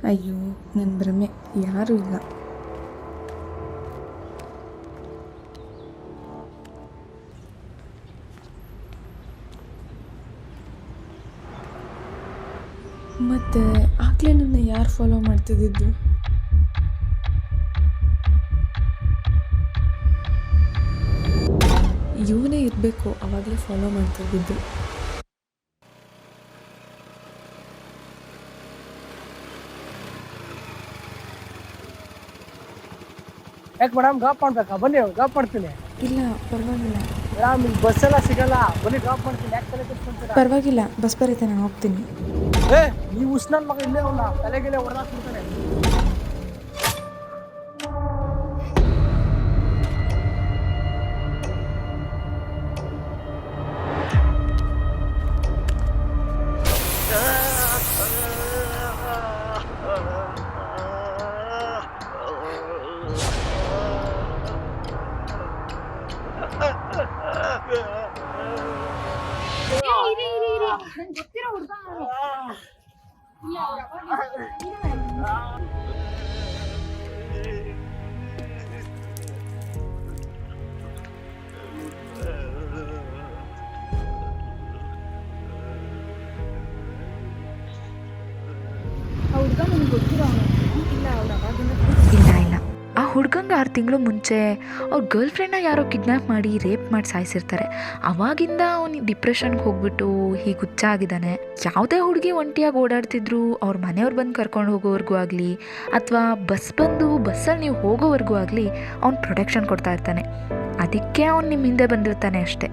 ಅಯ್ಯೋ ನನ್ನ ಭ್ರಮೆ, ಯಾರೂ ಇಲ್ಲ. ಮತ್ತೆ ಆಗಲೇ ನನ್ನ ಯಾರು ಫಾಲೋ ಮಾಡ್ತಿದ್ದಿದ್ದು? ಇವನೇ ಇರಬೇಕು ಆವಾಗಲೇ ಫಾಲೋ ಮಾಡ್ತಿದ್ದಿದ್ದು. ಯಾಕೆ ಮೇಡಮ್ ಡ್ರಾಪ್ ಮಾಡ್ಬೇಕಾ? ಬನ್ನಿ ಡ್ರಾಪ್ ಮಾಡ್ತೀನಿ. ಇಲ್ಲ ಪರವಾಗಿಲ್ಲ. ಮೇಡಮ್ ಇಲ್ಲಿ ಬಸ್ ಎಲ್ಲ ಸಿಗಲ್ಲ, ಬನ್ನಿ ಡ್ರಾಪ್ ಮಾಡ್ತೀನಿ. ಯಾಕೆ ತಲೆ ಕೆಡ್ಸ್ಕೊಂತೀರಾ? ಪರವಾಗಿಲ್ಲ, ಬಸ್ ಬರುತ್ತೆ, ನಾನು ಹೋಗ್ತೀನಿ. ನೀವು ಉಸ್ನನ್ ಮಗ ಇಲ್ಲೇ ಅವನ ತಲೆಗೆಲೆ ಹೊಡೆದಾಕ್ಬಿಡ್ತಾನೆ. ಇಲ್ಲ, ಆ ಹುಡ್ಗಂಗೆ 6 ತಿಂಗಳು ಮುಂಚೆ ಅವ್ರ ಗರ್ಲ್ ಫ್ರೆಂಡ್ನ ಯಾರೋ ಕಿಡ್ನ್ಯಾಪ್ ಮಾಡಿ ರೇಪ್ ಮಾಡಿ ಸಾಯಿಸಿರ್ತಾರೆ. ಅವಾಗಿಂದ ಅವನು ಡಿಪ್ರೆಷನ್ಗೆ ಹೋಗ್ಬಿಟ್ಟು ಹೀಗೆ ಹುಚ್ಚ ಆಗಿದ್ದಾನೆ. ಯಾವುದೇ ಹುಡುಗಿ ಒಂಟಿಯಾಗಿ ಓಡಾಡ್ತಿದ್ರು ಅವ್ರ ಮನೆಯವ್ರು ಬಂದು ಕರ್ಕೊಂಡು ಹೋಗೋವರೆಗೂ ಆಗಲಿ ಅಥವಾ ಬಸ್ಸಲ್ಲಿ ನೀವು ಹೋಗೋವರೆಗೂ ಆಗಲಿ ಅವ್ನು ಪ್ರೊಟೆಕ್ಷನ್ ಕೊಡ್ತಾ ಇರ್ತಾನೆ. ಅದಕ್ಕೆ ಅವ್ನು ನಿಮ್ಮ ಹಿಂದೆ ಬಂದಿರ್ತಾನೆ ಅಷ್ಟೇ.